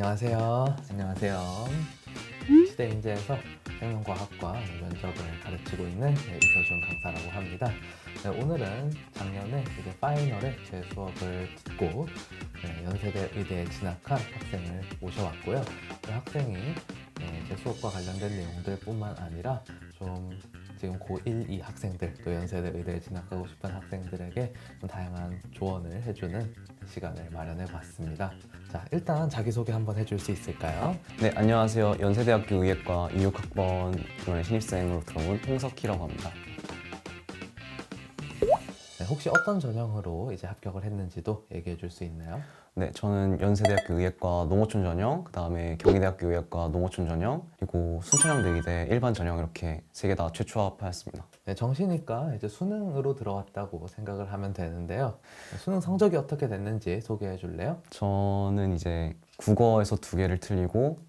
안녕하세요. 안녕하세요. 시대인재에서 생명과학과 면접을 가르치고 있는 이서준 강사라고 합니다. 오늘은 작년에 이제 파이널에 제 수업을 듣고 연세대 의대에 진학한 학생을 모셔왔고요. 그 학생이 제 수업과 관련된 내용들뿐만 아니라 좀 지금 고1, 2 학생들, 또 연세대 의대에 진학하고 싶은 학생들에게 좀 다양한 조언을 해주는 시간을 마련해 봤습니다. 자, 일단 자기소개 한번 해줄 수 있을까요? 네, 안녕하세요. 연세대학교 의예과 26학번 이번에 신입생으로 들어온 홍석희라고 합니다. 네, 혹시 어떤 전형으로 이제 합격을 했는지도 얘기해 줄 수 있나요? 네, 저는 연세대학교 의예과 농어촌 전형, 그 다음에 경희대학교 의예과 농어촌 전형, 그리고 순천향대 의대 일반 전형 이렇게 세 개 다 최초합하였습니다. 네, 정시니까 이제 수능으로 들어왔다고 생각을 하면 되는데요. 수능 성적이 어떻게 됐는지 소개해 줄래요? 저는 이제 국어에서 2개를 틀리고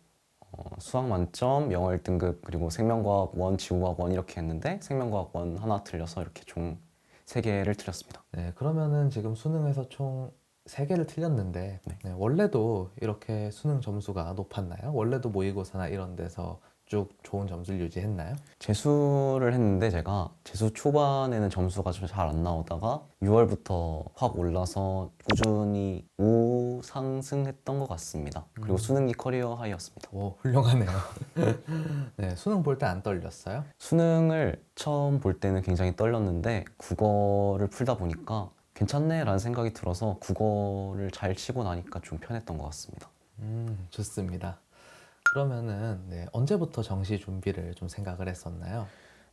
수학 만점, 영어 1등급, 그리고 생명과학 1, 지구과학 1 이렇게 했는데 생명과학 1 하나 틀려서 이렇게 총 3개를 틀렸습니다. 네, 그러면은 지금 수능에서 총 3개를 틀렸는데 네, 원래도 이렇게 수능 점수가 높았나요? 원래도 모의고사나 이런 데서 쭉 좋은 점수를 유지했나요? 재수를 했는데 제가 재수 초반에는 점수가 좀 잘 안 나오다가 6월부터 확 올라서 꾸준히 우상승했던 것 같습니다. 그리고 수능이 커리어 하이였습니다. 오, 훌륭하네요. 네, 수능 볼 때 안 떨렸어요? 수능을 처음 볼 때는 굉장히 떨렸는데 국어를 풀다 보니까 괜찮네 라는 생각이 들어서 국어를 잘 치고 나니까 좀 편했던 것 같습니다. 좋습니다. 그러면은 네, 언제부터 정시 준비를 좀 생각을 했었나요?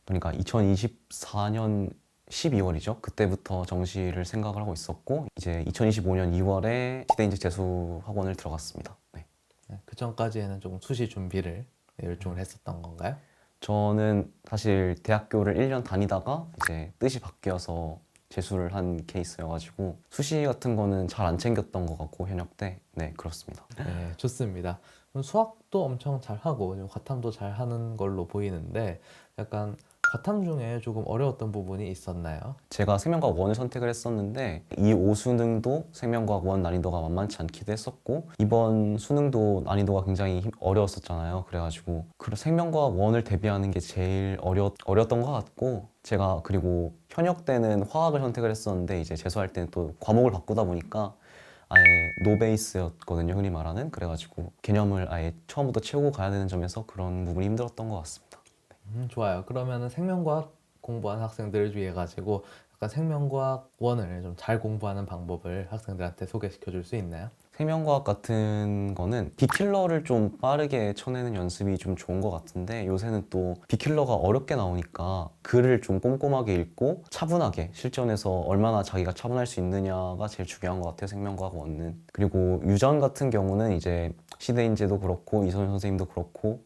그러니까 2024년 12월이죠. 그때부터 정시를 생각을 하고 있었고 이제 2025년 2월에 시대인재 재수 학원을 들어갔습니다. 네. 네, 그 전까지에는 조금 수시 준비를 열중을 했었던 건가요? 저는 사실 대학교를 1년 다니다가 이제 뜻이 바뀌어서 재수를 한 케이스여가지고 수시 같은 거는 잘 안 챙겼던 것 같고 현역 때 네 그렇습니다. 네, 좋습니다. 그럼 수학도 엄청 잘하고 좀 과탐도 잘하는 걸로 보이는데 약간 과탐 중에 조금 어려웠던 부분이 있었나요? 제가 생명과학 1을 선택을 했었는데 이 5수능도 생명과학 1 난이도가 만만치 않기도 했었고 이번 수능도 난이도가 굉장히 어려웠었잖아요. 그래가지고 생명과학 1을 대비하는 게 제일 어려웠던 것 같고 제가 그리고 현역 때는 화학을 선택을 했었는데 이제 재수할 때는 또 과목을 바꾸다 보니까 아예 노베이스였거든요, 흔히 말하는. 그래가지고 개념을 아예 처음부터 채우고 가야 되는 점에서 그런 부분이 힘들었던 것 같습니다. 좋아요. 그러면은 생명과학 공부하는 학생들을 위해 가지고 약간 생명과학 원을 좀 잘 공부하는 방법을 학생들한테 소개시켜 줄 수 있나요? 생명과학 같은 거는 빅킬러를 좀 빠르게 쳐내는 연습이 좀 좋은 것 같은데 요새는 또 빅킬러가 어렵게 나오니까 글을 좀 꼼꼼하게 읽고 차분하게 실전에서 얼마나 자기가 차분할 수 있느냐가 제일 중요한 것 같아요, 생명과학 원은. 그리고 유전 같은 경우는 이제 시대인재도 그렇고 이선현 선생님도 그렇고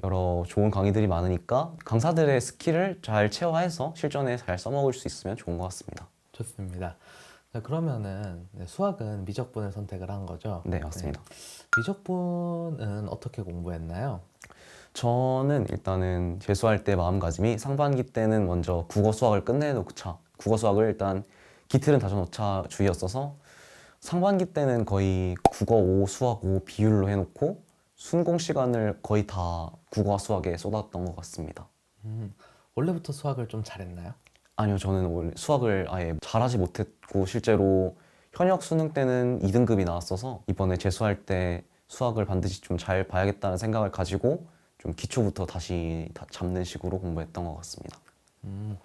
여러 좋은 강의들이 많으니까 강사들의 스킬을 잘 체화해서 실전에 잘 써먹을 수 있으면 좋은 것 같습니다. 좋습니다. 자, 그러면은 네, 수학은 미적분을 선택을 한 거죠? 네, 맞습니다. 미적분은 어떻게 공부했나요? 저는 일단은 재수할 때 마음가짐이 상반기 때는 먼저 국어 수학을 끝내놓자, 국어 수학을 일단 기틀은 다져놓자 주의였어서 상반기 때는 거의 국어 5, 수학 5 비율로 해놓고 순공 시간을 거의 다 국어와 수학에 쏟았던 것 같습니다. 음, 원래부터 수학을 좀 잘했나요? 아니요, 저는 원래 수학을 아예 잘하지 못했고 실제로 현역 수능 때는 2등급이 나왔어서 이번에 재수할 때 수학을 반드시 좀 잘 봐야겠다는 생각을 가지고 좀 기초부터 다시 잡는 식으로 공부했던 것 같습니다.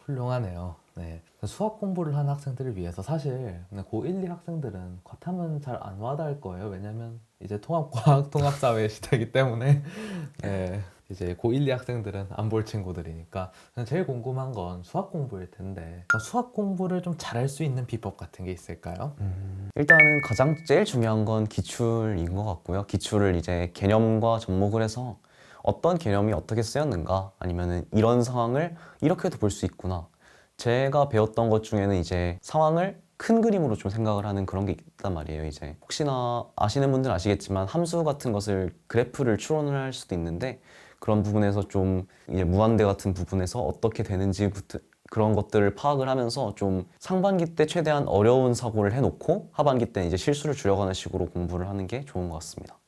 훌륭하네요. 네. 수학 공부를 하는 학생들을 위해서 사실 고1, 2 학생들은 과탐은 잘 안 와닿을 거예요. 왜냐면 이제 통합과학, 통합사회 시대이기 때문에 네, 이제 고1, 2 학생들은 안 볼 친구들이니까 제일 궁금한 건 수학 공부일 텐데 수학 공부를 좀 잘할 수 있는 비법 같은 게 있을까요? 일단은 가장 제일 중요한 건 기출인 것 같고요. 기출을 이제 개념과 접목을 해서 어떤 개념이 어떻게 쓰였는가 아니면은 이런 상황을 이렇게도 볼 수 있구나. 제가 배웠던 것 중에는 이제 상황을 큰 그림으로 좀 생각을 하는 그런 게 있단 말이에요. 이제 혹시나 아시는 분들은 아시겠지만 함수 같은 것을 그래프를 추론을 할 수도 있는데 그런 부분에서 좀 이제 무한대 같은 부분에서 어떻게 되는지부터 그런 것들을 파악을 하면서 좀 상반기 때 최대한 어려운 사고를 해놓고 하반기 때 이제 실수를 줄여가는 식으로 공부를 하는 게 좋은 것 같습니다.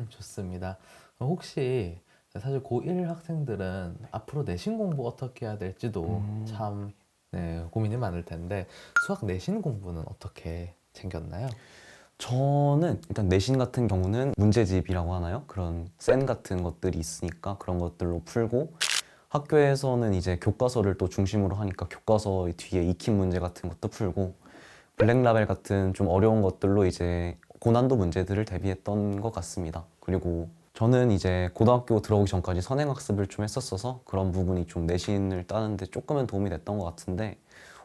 좋습니다. 혹시 사실 고1 학생들은 앞으로 내신 공부 어떻게 해야 될지도 참 네, 고민이 많을 텐데 수학 내신 공부는 어떻게 챙겼나요? 저는 일단 내신 같은 경우는 문제집이라고 하나요? 그런 센 같은 것들이 있으니까 그런 것들로 풀고 학교에서는 이제 교과서를 또 중심으로 하니까 교과서 뒤에 익힌 문제 같은 것도 풀고 블랙라벨 같은 좀 어려운 것들로 이제 고난도 문제들을 대비했던 것 같습니다. 그리고 저는 이제 고등학교 들어오기 전까지 선행학습을 좀 했었어서 그런 부분이 좀 내신을 따는데 조금은 도움이 됐던 것 같은데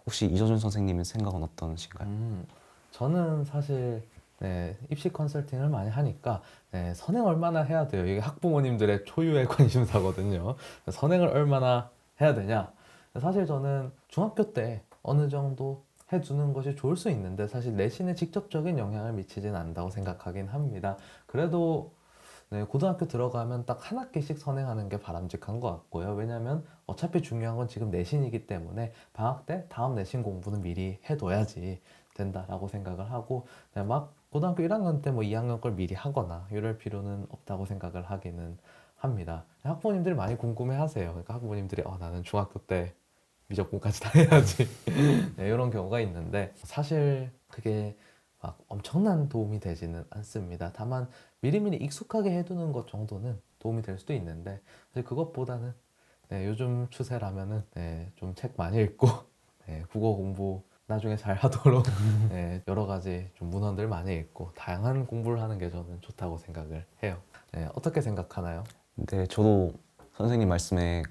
혹시 이서준 선생님의 생각은 어떠신가요? 저는 사실 네, 입시 컨설팅을 많이 하니까 네, 선행 얼마나 해야 돼요? 이게 학부모님들의 초유의 관심사거든요. 선행을 얼마나 해야 되냐? 사실 저는 중학교 때 어느 정도 해두는 것이 좋을 수 있는데 사실 내신에 직접적인 영향을 미치진 않는다고 생각하긴 합니다. 그래도 네, 고등학교 들어가면 딱 한 학기씩 선행하는 게 바람직한 것 같고요. 왜냐면 어차피 중요한 건 지금 내신이기 때문에 방학 때 다음 내신 공부는 미리 해둬야지 된다라고 생각을 하고 그냥 막 고등학교 1학년 때 뭐 2학년 걸 미리 하거나 이럴 필요는 없다고 생각을 하기는 합니다. 학부모님들이 많이 궁금해 하세요. 그러니까 학부모님들이 나는 중학교 때 미적분까지 다 해야지 네, 이런 경우가 있는데 사실 그게 막 엄청난 도움이 되지는 않습니다. 다만 미리미리 익숙하게 해두는 것 정도는 도움이 될 수도 있는데 사실 그것보다는 네, 요즘 추세라면은 네, 좀 책 많이 읽고 네, 국어 공부 나중에 잘 하도록 네, 여러 가지 좀 문헌들 많이 읽고 다양한 공부를 하는 게 저는 좋다고 생각을 해요. 네, 어떻게 생각하나요? 근데 저도 선생님 말씀에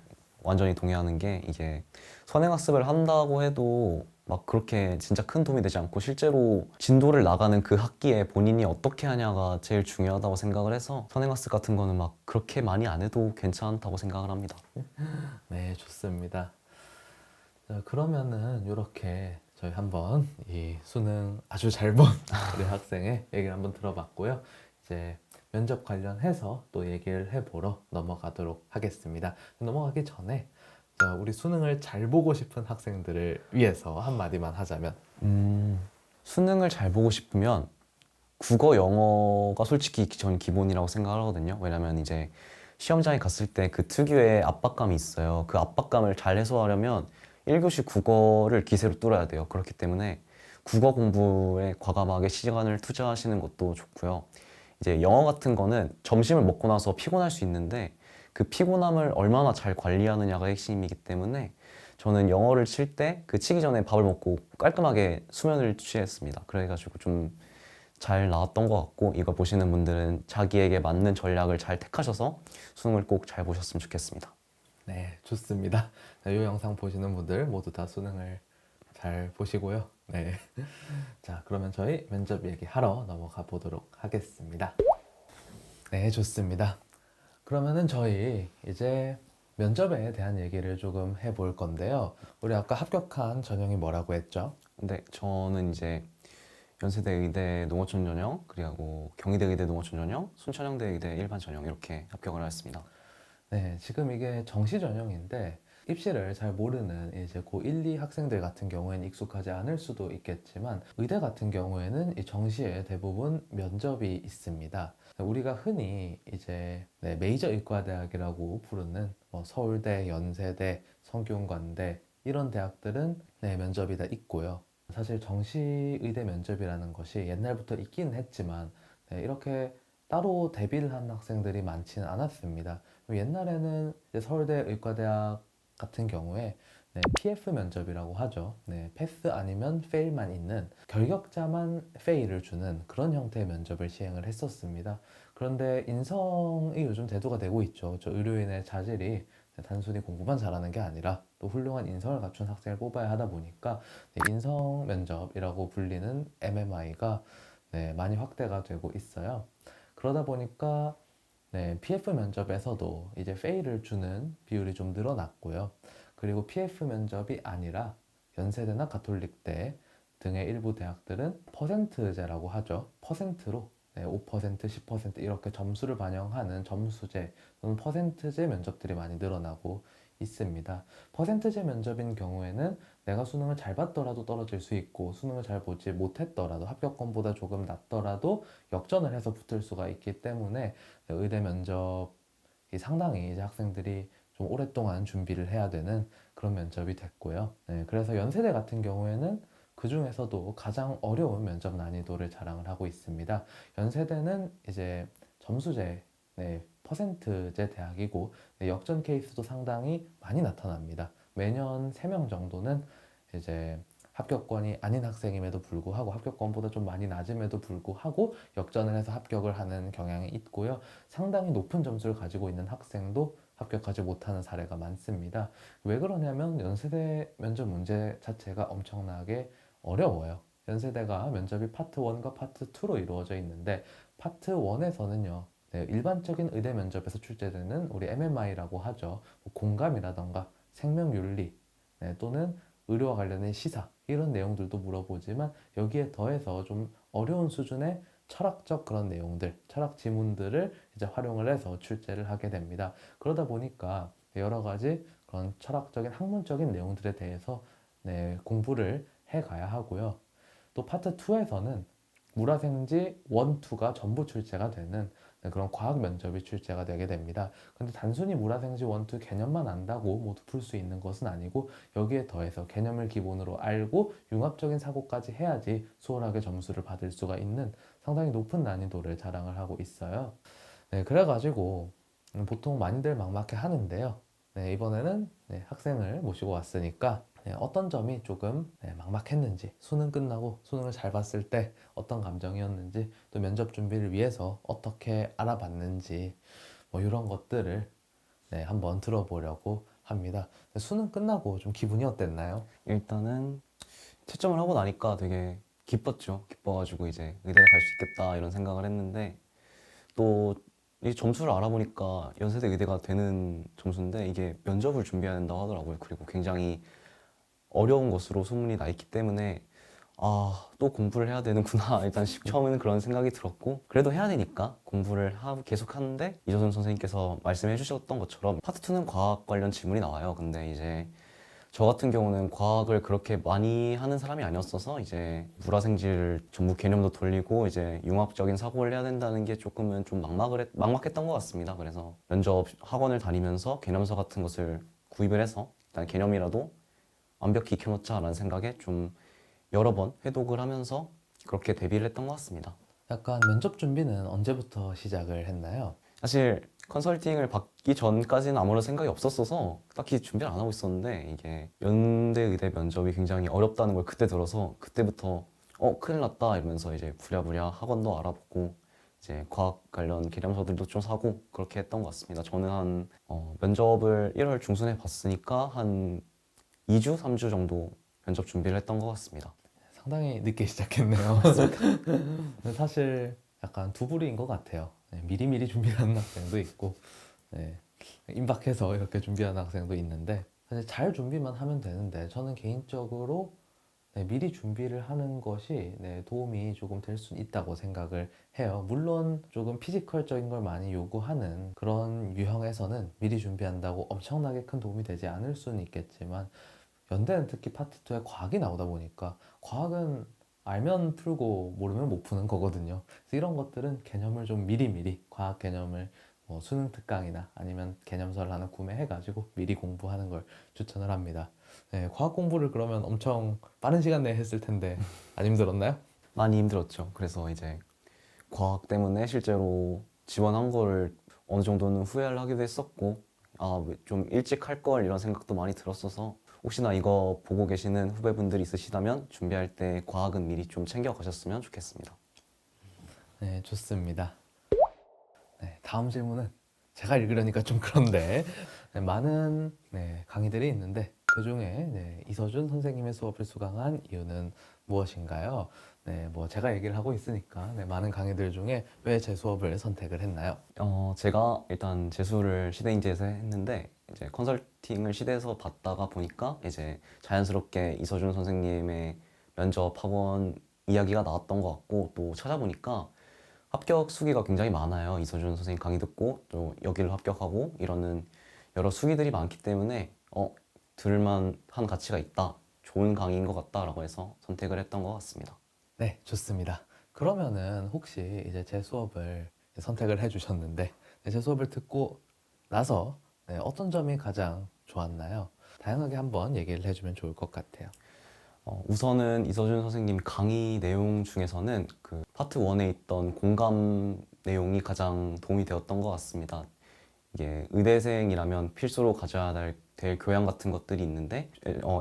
완전히 동의하는 게 이게 선행학습을 한다고 해도 막 그렇게 진짜 큰 도움이 되지 않고 실제로 진도를 나가는 그 학기에 본인이 어떻게 하냐가 제일 중요하다고 생각을 해서 선행학습 같은 거는 막 그렇게 많이 안 해도 괜찮다고 생각을 합니다. 네, 좋습니다. 자, 그러면은 이렇게 저희 한번 이 수능 아주 잘 본 우리 학생의 얘기를 한번 들어봤고요. 이제 면접 관련해서 또 얘기를 해보러 넘어가도록 하겠습니다. 넘어가기 전에 자, 우리 수능을 잘 보고 싶은 학생들을 위해서 한마디만 하자면 수능을 잘 보고 싶으면 국어, 영어가 솔직히 전 기본이라고 생각을 하거든요. 왜냐면 이제 시험장에 갔을 때 그 특유의 압박감이 있어요. 그 압박감을 잘 해소하려면 1교시 국어를 기세로 뚫어야 돼요. 그렇기 때문에 국어 공부에 과감하게 시간을 투자하시는 것도 좋고요. 이제 영어 같은 거는 점심을 먹고 나서 피곤할 수 있는데 그 피곤함을 얼마나 잘 관리하느냐가 핵심이기 때문에 저는 영어를 칠 때 그 치기 전에 밥을 먹고 깔끔하게 수면을 취했습니다. 그래가지고 좀 잘 나왔던 것 같고 이걸 보시는 분들은 자기에게 맞는 전략을 잘 택하셔서 수능을 꼭 잘 보셨으면 좋겠습니다. 네, 좋습니다. 자, 이 영상 보시는 분들 모두 다 수능을 잘 보시고요. 네. 자, 그러면 저희 면접 얘기하러 넘어가 보도록 하겠습니다. 네, 좋습니다. 그러면은 저희 이제 면접에 대한 얘기를 조금 해볼 건데요. 우리 아까 합격한 전형이 뭐라고 했죠? 근데 저는 이제 연세대 의대 농어촌 전형 그리고 경희대 의대 농어촌 전형 순천향대 의대 일반 전형 이렇게 합격을 하였습니다. 네, 지금 이게 정시 전형인데 입시를 잘 모르는 이제 고1, 2 학생들 같은 경우에는 익숙하지 않을 수도 있겠지만 의대 같은 경우에는 이 정시에 대부분 면접이 있습니다. 우리가 흔히 이제 네, 메이저 의과대학이라고 부르는 뭐 서울대, 연세대, 성균관대 이런 대학들은 네, 면접이 다 있고요. 사실 정시 의대 면접이라는 것이 옛날부터 있긴 했지만 네, 이렇게 따로 대비를 한 학생들이 많지는 않았습니다. 옛날에는 이제 서울대 의과대학 같은 경우에 네, PF 면접이라고 하죠. 네, 패스 아니면 페일만 있는 결격자만 페일을 주는 그런 형태의 면접을 시행을 했었습니다. 그런데 인성이 요즘 대두가 되고 있죠. 저 의료인의 자질이 단순히 공부만 잘하는 게 아니라 또 훌륭한 인성을 갖춘 학생을 뽑아야 하다 보니까 네, 인성 면접이라고 불리는 MMI가 네, 많이 확대가 되고 있어요. 그러다 보니까 네, PF 면접에서도 이제 페이를 주는 비율이 좀 늘어났고요. 그리고 PF 면접이 아니라 연세대나 가톨릭대 등의 일부 대학들은 퍼센트제라고 하죠. 퍼센트로 네, 5%, 10% 이렇게 점수를 반영하는 점수제 또는 퍼센트제 면접들이 많이 늘어나고 있습니다. 퍼센트제 면접인 경우에는 내가 수능을 잘 봤더라도 떨어질 수 있고 수능을 잘 보지 못했더라도 합격권보다 조금 낮더라도 역전을 해서 붙을 수가 있기 때문에 의대 면접이 상당히 이제 학생들이 좀 오랫동안 준비를 해야 되는 그런 면접이 됐고요. 네, 그래서 연세대 같은 경우에는 그 중에서도 가장 어려운 면접 난이도를 자랑을 하고 있습니다. 연세대는 이제 점수제, 네, 퍼센트제 대학이고 네, 역전 케이스도 상당히 많이 나타납니다. 매년 3명 정도는 이제 합격권이 아닌 학생임에도 불구하고 합격권보다 좀 많이 낮음에도 불구하고 역전을 해서 합격을 하는 경향이 있고요. 상당히 높은 점수를 가지고 있는 학생도 합격하지 못하는 사례가 많습니다. 왜 그러냐면 연세대 면접 문제 자체가 엄청나게 어려워요. 연세대가 면접이 파트 1과 파트 2로 이루어져 있는데 파트 1에서는요. 네, 일반적인 의대 면접에서 출제되는 우리 MMI라고 하죠. 뭐 공감이라던가 생명윤리 네, 또는 의료와 관련된 시사 이런 내용들도 물어보지만 여기에 더해서 좀 어려운 수준의 철학적 그런 내용들, 철학 지문들을 이제 활용을 해서 출제를 하게 됩니다. 그러다 보니까 여러 가지 그런 철학적인 학문적인 내용들에 대해서 네, 공부를 해 가야 하고요. 또 파트 2에서는 물화생지 1, 2가 전부 출제가 되는 그런 과학 면접이 출제가 되게 됩니다. 근데 단순히 물화생지 1, 2 개념만 안다고 모두 풀 수 있는 것은 아니고 여기에 더해서 개념을 기본으로 알고 융합적인 사고까지 해야지 수월하게 점수를 받을 수가 있는 상당히 높은 난이도를 자랑을 하고 있어요. 네, 그래가지고 보통 많이들 막막해 하는데요. 네, 이번에는 네, 학생을 모시고 왔으니까 네, 어떤 점이 조금 네, 막막했는지, 수능 끝나고 수능을 잘 봤을 때 어떤 감정이었는지, 또 면접 준비를 위해서 어떻게 알아봤는지, 뭐 이런 것들을 네, 한번 들어보려고 합니다. 수능 끝나고 좀 기분이 어땠나요? 일단은 채점을 하고 나니까 되게 기뻤죠. 기뻐가지고 이제 의대를 갈 수 있겠다 이런 생각을 했는데 또 이 점수를 알아보니까 연세대 의대가 되는 점수인데 이게 면접을 준비해야 된다고 하더라고요. 그리고 굉장히 어려운 것으로 소문이 나 있기 때문에 아, 또 공부를 해야 되는구나. 일단 처음에는 그런 생각이 들었고 그래도 해야 되니까 공부를 하고 계속 하는데 이조선 선생님께서 말씀해 주셨던 것처럼 파트 2는 과학 관련 질문이 나와요. 근데 이제 저 같은 경우는 과학을 그렇게 많이 하는 사람이 아니었어서 이제 물화생지를 전부 개념도 돌리고 이제 융합적인 사고를 해야 된다는 게 조금은 좀 막막했던 것 같습니다. 그래서 면접 학원을 다니면서 개념서 같은 것을 구입을 해서 일단 개념이라도 완벽히 익혀놓자라는 생각에 좀 여러 번 회독을 하면서 그렇게 데뷔를 했던 것 같습니다. 약간 면접 준비는 언제부터 시작을 했나요? 사실 컨설팅을 받기 전까지는 아무런 생각이 없었어서 딱히 준비를 안 하고 있었는데 이게 연대 의대 면접이 굉장히 어렵다는 걸 그때 들어서 그때부터 큰일 났다 이러면서 이제 부랴부랴 학원도 알아보고 이제 과학 관련 개념서들도 좀 사고 그렇게 했던 것 같습니다. 저는 한 면접을 1월 중순에 봤으니까 한 2주, 3주 정도 면접 준비를 했던 것 같습니다. 상당히 늦게 시작했네요. 근데 사실 약간 두 부류인 것 같아요. 네, 미리미리 준비하는 학생도 있고, 네, 임박해서 이렇게 준비하는 학생도 있는데, 사실 잘 준비만 하면 되는데, 저는 개인적으로 네, 미리 준비를 하는 것이 네, 도움이 조금 될 수 있다고 생각을 해요. 물론 조금 피지컬적인 걸 많이 요구하는 그런 유형에서는 미리 준비한다고 엄청나게 큰 도움이 되지 않을 수는 있겠지만, 연대는 특히 파트 2에 과학이 나오다 보니까 과학은 알면 풀고 모르면 못 푸는 거거든요. 그래서 이런 것들은 개념을 좀 미리미리 과학 개념을 뭐 수능 특강이나 아니면 개념서를 하나 구매해가지고 미리 공부하는 걸 추천을 합니다. 네, 과학 공부를 그러면 엄청 빠른 시간 내에 했을 텐데 안 힘들었나요? 많이 힘들었죠. 그래서 이제 과학 때문에 실제로 지원한 거를 어느 정도는 후회를 하기도 했었고, 아, 좀 일찍 할 걸 이런 생각도 많이 들었어서, 혹시나 이거 보고 계시는 후배분들이 있으시다면 준비할 때 과학은 미리 좀 챙겨 가셨으면 좋겠습니다. 네, 좋습니다. 네, 다음 질문은 제가 읽으려니까 좀 그런데 네, 많은 네, 강의들이 있는데 그 중에 네, 이서준 선생님의 수업을 수강한 이유는 무엇인가요? 네, 뭐 제가 얘기를 하고 있으니까 네, 많은 강의들 중에 왜 제 수업을 선택을 했나요? 제가 일단 재수를 시대인재에서 했는데, 이제 컨설팅을 시대에서 받다가 보니까 이제 자연스럽게 이서준 선생님의 면접 학원 이야기가 나왔던 것 같고, 또 찾아보니까 합격 수기가 굉장히 많아요. 이서준 선생님 강의 듣고 또 여기를 합격하고 이러는 여러 수기들이 많기 때문에 들을만한 가치가 있다, 좋은 강의인 것 같다라고 해서 선택을 했던 것 같습니다. 네, 좋습니다. 그러면은 혹시 이제 제 수업을 선택을 해주셨는데 제 수업을 듣고 나서 어떤 점이 가장 좋았나요? 다양하게 한번 얘기를 해주면 좋을 것 같아요. 우선은 이서준 선생님 강의 내용 중에서는 그 파트 1에 있던 공감 내용이 가장 도움이 되었던 것 같습니다. 이게 의대생이라면 필수로 가져야 될 교양 같은 것들이 있는데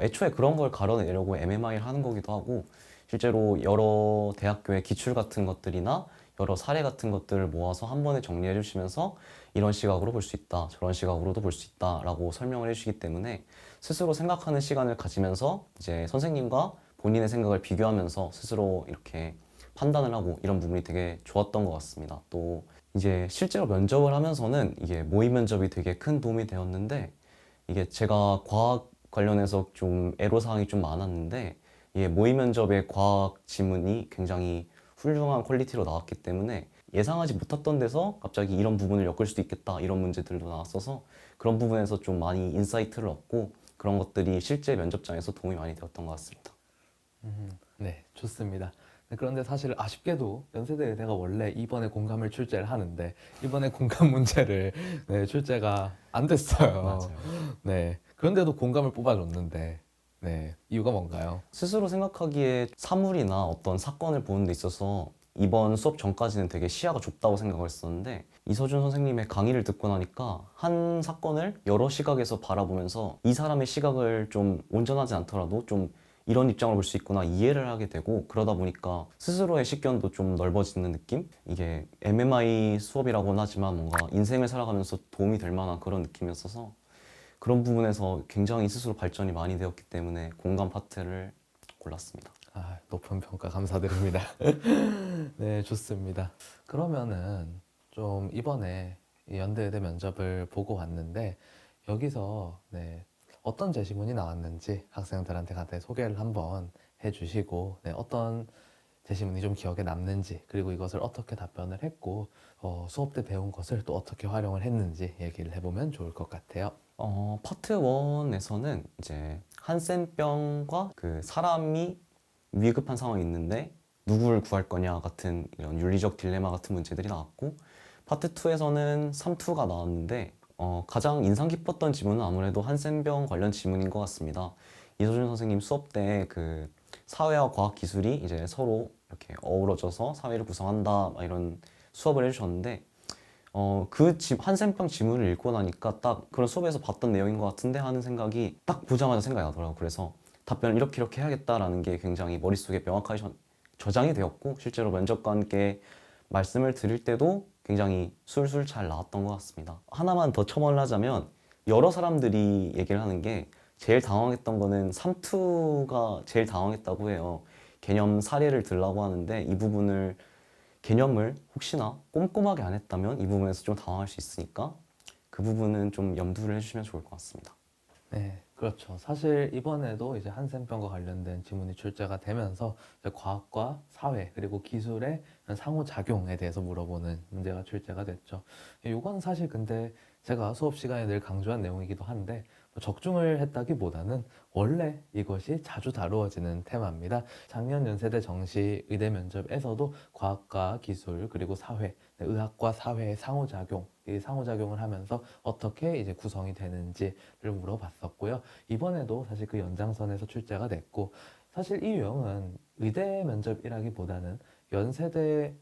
애초에 그런 걸 가려내려고 MMI를 하는 거기도 하고, 실제로 여러 대학교의 기출 같은 것들이나 여러 사례 같은 것들을 모아서 한 번에 정리해 주시면서 이런 시각으로 볼 수 있다, 저런 시각으로도 볼 수 있다 라고 설명을 해주시기 때문에 스스로 생각하는 시간을 가지면서 이제 선생님과 본인의 생각을 비교하면서 스스로 이렇게 판단을 하고, 이런 부분이 되게 좋았던 것 같습니다. 또 이제 실제로 면접을 하면서는 이게 모의 면접이 되게 큰 도움이 되었는데, 이게 제가 과학 관련해서 좀 애로사항이 좀 많았는데, 이게 모의 면접의 과학 지문이 굉장히 훌륭한 퀄리티로 나왔기 때문에 예상하지 못했던 데서 갑자기 이런 부분을 엮을 수도 있겠다, 이런 문제들도 나왔어서 그런 부분에서 좀 많이 인사이트를 얻고, 그런 것들이 실제 면접장에서 도움이 많이 되었던 것 같습니다. 네, 좋습니다. 네, 그런데 사실 아쉽게도 연세대 의대가 원래 이번에 공감을 출제를 하는데 이번에 공감 문제를 출제가 안 됐어요. 맞아요. 네, 그런데도 공감을 뽑아줬는데 이유가 뭔가요? 스스로 생각하기에 사물이나 어떤 사건을 보는 데 있어서 이번 수업 전까지는 되게 시야가 좁다고 생각을 했었는데, 이서준 선생님의 강의를 듣고 나니까 한 사건을 여러 시각에서 바라보면서 이 사람의 시각을 좀 온전하지 않더라도 좀 이런 입장을 볼 수 있구나 이해를 하게 되고, 그러다 보니까 스스로의 식견도 좀 넓어지는 느낌? 이게 MMI 수업이라고는 하지만 뭔가 인생을 살아가면서 도움이 될 만한 그런 느낌이었어서 그런 부분에서 굉장히 스스로 발전이 많이 되었기 때문에 공감 파트를 골랐습니다. 아, 높은 평가 감사드립니다. 네, 좋습니다. 그러면은 좀 이번에 이 연대의대 면접을 보고 왔는데 여기서 어떤 제시문이 나왔는지 학생들한테 간단히 소개를 한번 해주시고 어떤 제시문이 좀 기억에 남는지, 그리고 이것을 어떻게 답변을 했고 수업 때 배운 것을 또 어떻게 활용을 했는지 얘기를 해보면 좋을 것 같아요. 파트 1에서는 이제 한센병과 그 사람이 위급한 상황이 있는데 누구를 구할 거냐 같은 이런 윤리적 딜레마 같은 문제들이 나왔고, 파트 2에서는 삼투가 나왔는데 가장 인상 깊었던 지문은 아무래도 한센병 관련 지문인 것 같습니다. 이소준 선생님 수업 때 그 사회와 과학 기술이 이제 서로 이렇게 어우러져서 사회를 구성한다 막 이런 수업을 해주셨는데, 한센병 지문을 읽고 나니까 딱 그런 수업에서 봤던 내용인 것 같은데 하는 생각이 딱 보자마자 생각이 나더라고요. 그래서 답변을 이렇게 해야겠다라는 게 굉장히 머릿속에 명확하게 저장이 되었고, 실제로 면접관께 말씀을 드릴 때도 굉장히 술술 잘 나왔던 것 같습니다. 하나만 더 첨언을 하자면, 여러 사람들이 얘기를 하는 게 제일 당황했던 거는 삼투가 제일 당황했다고 해요. 개념 사례를 들라고 하는데 이 부분을 개념을 혹시나 꼼꼼하게 안 했다면 이 부분에서 좀 당황할 수 있으니까 그 부분은 좀 염두를 해주시면 좋을 것 같습니다. 네, 그렇죠. 사실 이번에도 이제 한센병과 관련된 지문이 출제가 되면서 이제 과학과 사회 그리고 기술의 상호작용에 대해서 물어보는 문제가 출제가 됐죠. 이건 사실 근데 제가 수업 시간에 늘 강조한 내용이기도 한데 뭐 적중을 했다기보다는 원래 이것이 자주 다루어지는 테마입니다. 작년 연세대 정시 의대 면접에서도 과학과 기술 그리고 사회, 의학과 사회의 상호작용, 이 상호작용을 하면서 어떻게 이제 구성이 되는지를 물어봤었고요. 이번에도 사실 그 연장선에서 출제가 됐고, 사실 이 유형은 의대 면접이라기보다는 연세대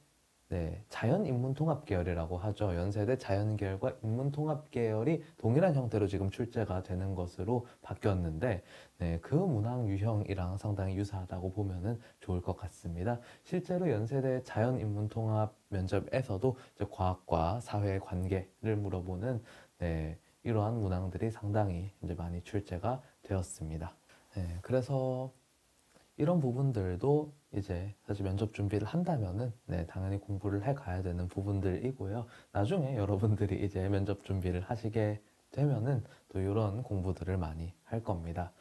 자연인문통합 계열이라고 하죠. 연세대 자연계열과 인문통합 계열이 동일한 형태로 지금 출제가 되는 것으로 바뀌었는데, 그 문항 유형이랑 상당히 유사하다고 보면은 좋을 것 같습니다. 실제로 연세대 자연인문통합 면접에서도 이제 과학과 사회의 관계를 물어보는 이러한 문항들이 상당히 이제 많이 출제가 되었습니다. 그래서 이런 부분들도 이제 사실 면접 준비를 한다면은 당연히 공부를 해 가야 되는 부분들이고요. 나중에 여러분들이 이제 면접 준비를 하시게 되면은 또 이런 공부들을 많이 할 겁니다.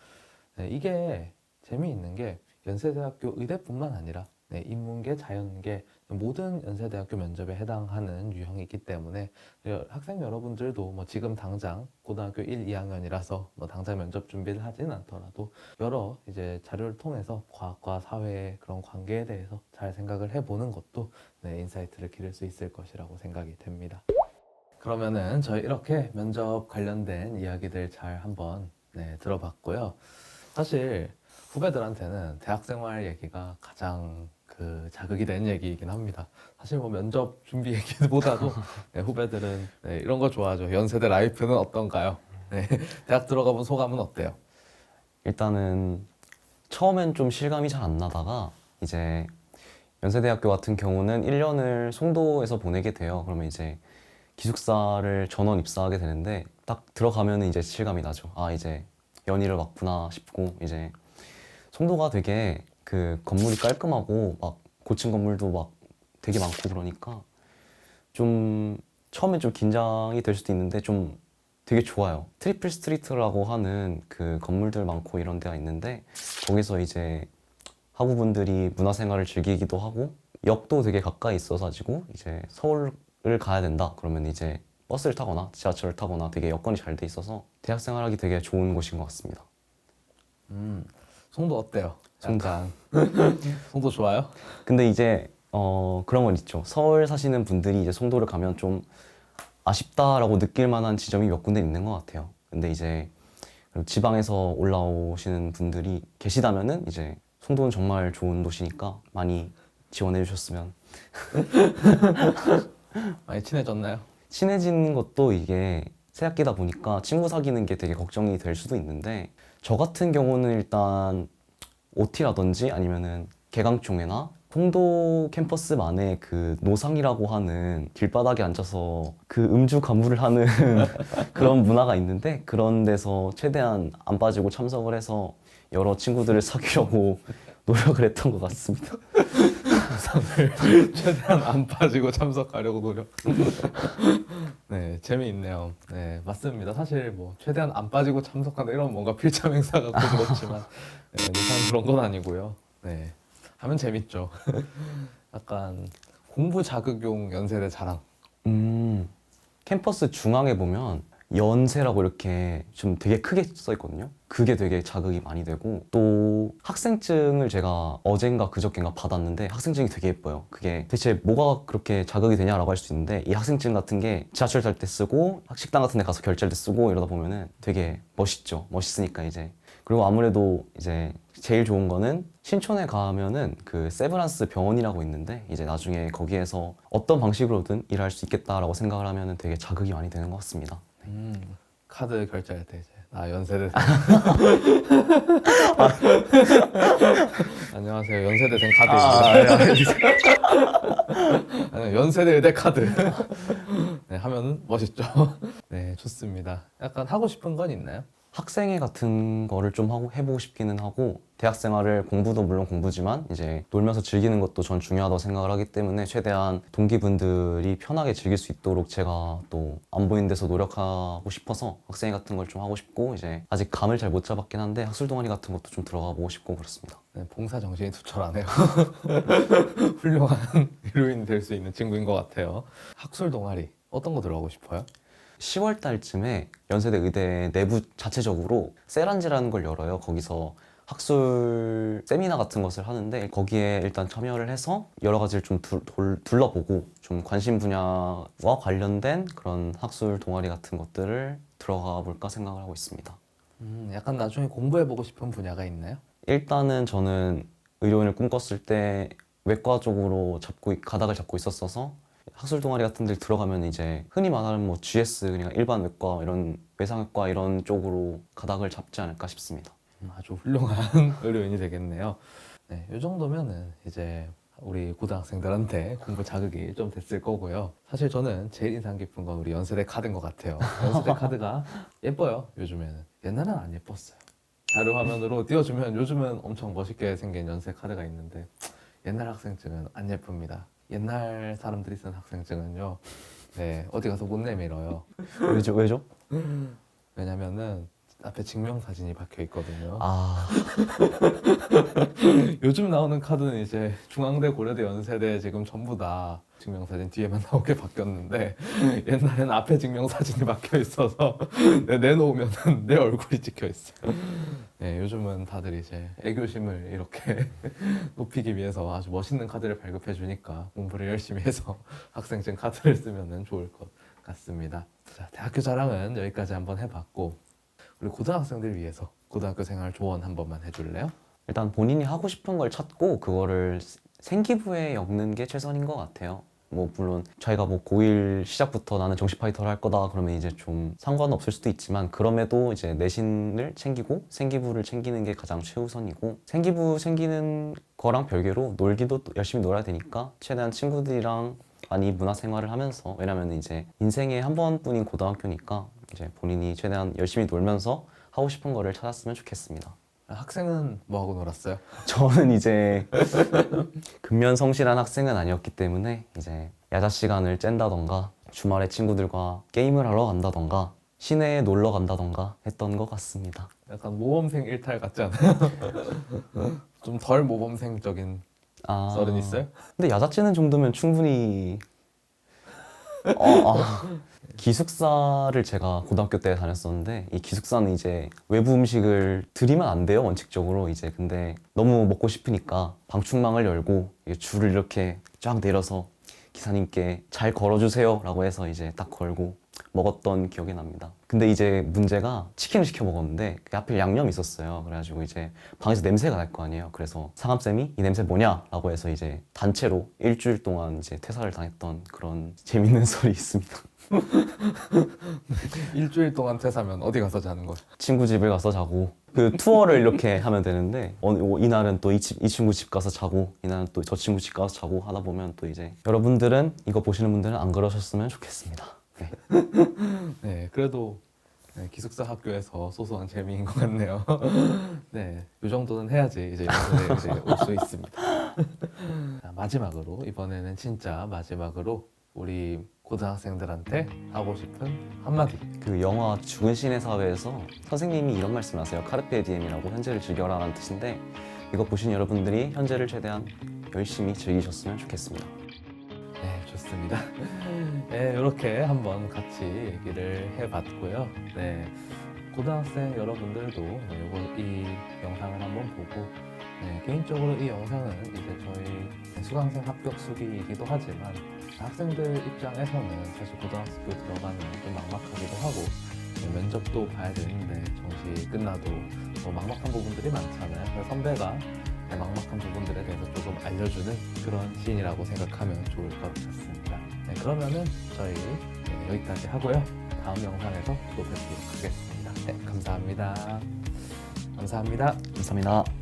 이게 재미있는 게 연세대학교 의대뿐만 아니라 네, 인문계, 자연계 모든 연세대학교 면접에 해당하는 유형이기 때문에 학생 여러분들도 뭐 지금 당장 고등학교 1, 2학년이라서 뭐 당장 면접 준비를 하지는 않더라도 여러 이제 자료를 통해서 과학과 사회의 그런 관계에 대해서 잘 생각을 해보는 것도 네, 인사이트를 기를 수 있을 것이라고 생각이 됩니다. 그러면은 저희 이렇게 면접 관련된 이야기들 잘 한번 네, 들어봤고요. 사실 후배들한테는 대학생활 얘기가 가장 그 자극이 되는 얘기이긴 합니다. 사실 뭐 면접 준비 얘기보다도 네, 후배들은 네, 이런 거 좋아하죠. 연세대 라이프는 어떤가요? 네, 대학 들어가 본 소감은 어때요? 일단은 처음엔 좀 실감이 잘 안 나다가 이제 연세대학교 같은 경우는 1년을 송도에서 보내게 돼요. 그러면 이제 기숙사를 전원 입사하게 되는데 딱 들어가면은 이제 실감이 나죠. 아, 이제 연희를 왔구나 싶고 이제 송도가 되게 그 건물이 깔끔하고 막 고층 건물도 막 되게 많고 그러니까 좀 처음엔 좀 긴장이 될 수도 있는데 좀 되게 좋아요. 트리플 스트리트라고 하는 그 건물들 많고 이런 데가 있는데 거기서 이제 학우분들이 문화생활을 즐기기도 하고 역도 되게 가까이 있어서 가지고 이제 서울을 가야 된다 그러면 이제 버스를 타거나 지하철을 타거나 되게 여건이 잘 돼 있어서 대학생활하기 되게 좋은 곳인 것 같습니다. 송도 어때요? 송도. 약간 송도 좋아요? 근데 이제 그런 건 있죠. 서울 사시는 분들이 이제 송도를 가면 좀 아쉽다라고 느낄 만한 지점이 몇 군데 있는 것 같아요. 근데 이제 지방에서 올라오시는 분들이 계시다면은 이제 송도는 정말 좋은 도시니까 많이 지원해 주셨으면. 많이 친해졌나요? 친해지는 것도 이게 새학기다 보니까 친구 사귀는 게 되게 걱정이 될 수도 있는데 저 같은 경우는 일단 OT라든지 아니면은 개강총회나 송도 캠퍼스만의 그 노상이라고 하는 길바닥에 앉아서 그 음주 가무를 하는 그런 문화가 있는데 그런 데서 최대한 안 빠지고 참석을 해서 여러 친구들을 사귀려고 노력을 했던 것 같습니다. 최대한 안 빠지고 참석하려고 노력. 네, 재미있네요. 네, 맞습니다. 사실 뭐 최대한 안 빠지고 참석한다 이런 뭔가 필참 행사 같고 그렇지만 네, 무상 그런 건 아니고요. 네, 하면 재밌죠. 약간 공부 자극용 연세대 자랑. 음, 캠퍼스 중앙에 보면 연세라고 이렇게 좀 되게 크게 써 있거든요. 그게 되게 자극이 많이 되고 또 학생증을 제가 어젠가 그저께인가 받았는데 학생증이 되게 예뻐요. 그게 대체 뭐가 그렇게 자극이 되냐라고 할 수 있는데 이 학생증 같은 게 지하철 탈 때 쓰고 식당 같은 데 가서 결제할 때 쓰고 이러다 보면은 되게 멋있죠. 멋있으니까 이제 그리고 아무래도 이제 제일 좋은 거는 신촌에 가면은 그 세브란스 병원이라고 있는데 이제 나중에 거기에서 어떤 방식으로든 일할 수 있겠다라고 생각을 하면은 되게 자극이 많이 되는 것 같습니다. 카드 결제할 때 이제 나 연세대생. 안녕하세요. 연세대생 카드입니다. 아니, 연세대 의대 카드. 네, 하면은 멋있죠. 네, 좋습니다. 약간 하고 싶은 건 있나요? 학생회 같은 거를 좀 하고 해보고 싶기는 하고 대학 생활을 공부도 물론 공부지만 이제 놀면서 즐기는 것도 전 중요하다고 생각을 하기 때문에 최대한 동기분들이 편하게 즐길 수 있도록 제가 또 안 보이는 데서 노력하고 싶어서 학생회 같은 걸 좀 하고 싶고 이제 아직 감을 잘 못 잡았긴 한데 학술 동아리 같은 것도 좀 들어가 보고 싶고 그렇습니다. 네, 봉사 정신이 투철하네요. 훌륭한 의료인 될 수 있는 친구인 것 같아요. 학술 동아리 어떤 거 들어가고 싶어요? 10월 달쯤에 연세대 의대 내부 자체적으로 세란지라는 걸 열어요. 거기서 학술 세미나 같은 것을 하는데 거기에 일단 참여를 해서 여러 가지를 좀 둘러보고 좀 관심 분야와 관련된 그런 학술 동아리 같은 것들을 들어가 볼까 생각을 하고 있습니다. 약간 나중에 공부해보고 싶은 분야가 있나요? 일단은 저는 의료인을 꿈꿨을 때 외과 쪽으로 가닥을 잡고 있었어서 학술 동아리 같은 데 들어가면 이제 흔히 말하는 뭐 GS 그냥 일반 외과 이런 외상외과 이런 쪽으로 가닥을 잡지 않을까 싶습니다. 아주 훌륭한 의료인이 되겠네요. 네, 이 정도면은 이제 우리 고등학생들한테 공부 자극이 좀 됐을 거고요. 사실 저는 제일 인상 깊은 건 우리 연세대 카드인 것 같아요. 연세대 카드가 예뻐요, 요즘에는. 옛날엔 안 예뻤어요. 자료 화면으로 띄워주면 요즘은 엄청 멋있게 생긴 연세 카드가 있는데 옛날 학생증은 안 예쁩니다. 옛날 사람들이 쓴 학생증은요, 네, 어디 가서 못 내밀어요. 왜죠? 왜죠? 왜냐면은 앞에 증명사진이 박혀 있거든요. 아, 요즘 나오는 카드는 이제 중앙대, 고려대, 연세대 지금 전부 다 증명사진 뒤에만 나오게 바뀌었는데 옛날에는 앞에 증명사진이 박혀 있어서 내놓으면 내 얼굴이 찍혀 있어요. 네, 요즘은 다들 이제 애교심을 이렇게 높이기 위해서 아주 멋있는 카드를 발급해 주니까 공부를 열심히 해서 학생증 카드를 쓰면 좋을 것 같습니다. 자, 대학교 자랑은 여기까지 한번 해봤고 우리 고등학생들 위해서 고등학교 생활 조언 한 번만 해줄래요? 일단 본인이 하고 싶은 걸 찾고 그거를 생기부에 엮는 게 최선인 것 같아요. 뭐 물론 저희가 뭐 고1 시작부터 나는 정시 파이터를 할 거다 그러면 이제 좀 상관없을 수도 있지만 그럼에도 이제 내신을 챙기고 생기부를 챙기는 게 가장 최우선이고 생기부 챙기는 거랑 별개로 놀기도 또 열심히 놀아야 되니까 최대한 친구들이랑 많이 문화생활을 하면서 왜냐면 이제 인생에 한 번뿐인 고등학교니까 이제 본인이 최대한 열심히 놀면서 하고 싶은 거를 찾았으면 좋겠습니다. 학생은 뭐 하고 놀았어요? 저는 이제 근면성실한 학생은 아니었기 때문에 이제 야자 시간을 쨘다던가 주말에 친구들과 게임을 하러 간다던가 시내에 놀러 간다던가 했던 것 같습니다. 약간 모범생 일탈 같지 않아요? 좀 덜 모범생적인 썰은 있어요? 근데 야자 찌는 정도면 충분히 기숙사를 제가 고등학교 때 다녔었는데 이 기숙사는 이제 외부 음식을 드리면 안 돼요 원칙적으로 이제 근데 너무 먹고 싶으니까 방충망을 열고 이게 줄을 이렇게 쫙 내려서 기사님께 잘 걸어주세요 라고 해서 이제 딱 걸고 먹었던 기억이 납니다. 근데 이제 문제가 치킨을 시켜 먹었는데 그 하필 양념이 있었어요. 그래가지고 이제 방에서 냄새가 날 거 아니에요. 그래서 상암쌤이 이 냄새 뭐냐? 라고 해서 이제 단체로 일주일 동안 이제 퇴사를 당했던 그런 재밌는 썰이 있습니다. 일주일 동안 퇴사면 어디 가서 자는 거예요? 친구 집을 가서 자고 그 투어를 이렇게 하면 되는데 이날은 또 이 친구 집 가서 자고 이날은 또 저 친구 집 가서 자고 하다 보면 또 이제 여러분들은 이거 보시는 분들은 안 그러셨으면 좋겠습니다. 네. 네, 그래도 네, 기숙사 학교에서 소소한 재미인 것 같네요. 네, 이 정도는 해야지 이제 연세대에 이제 올 수 있습니다. 자, 마지막으로 이번에는 진짜 마지막으로 우리 고등학생들한테 하고 싶은 한마디. 그 영화 죽은 신의 사회에서 선생님이 이런 말씀을 하세요. 카르페 디엠이라고 현재를 즐겨라 라는 뜻인데 이거 보신 여러분들이 현재를 최대한 열심히 즐기셨으면 좋겠습니다. 네, 좋습니다. 네, 이렇게 한번 같이 얘기를 해봤고요. 네, 고등학생 여러분들도 이 영상을 한번 보고 네, 개인적으로 이 영상은 이제 저희 수강생 합격 수기이기도 하지만 학생들 입장에서는 사실 고등학교 들어가면 좀 막막하기도 하고 면접도 봐야 되는데 정시 끝나도 뭐 막막한 부분들이 많잖아요. 그래서 선배가 막막한 부분들에 대해서 조금 알려주는 그런 시인이라고 생각하면 좋을 것 같습니다. 네, 그러면은 저희 여기까지 하고요. 다음 영상에서 또 뵙도록 하겠습니다. 네, 감사합니다. 감사합니다. 감사합니다.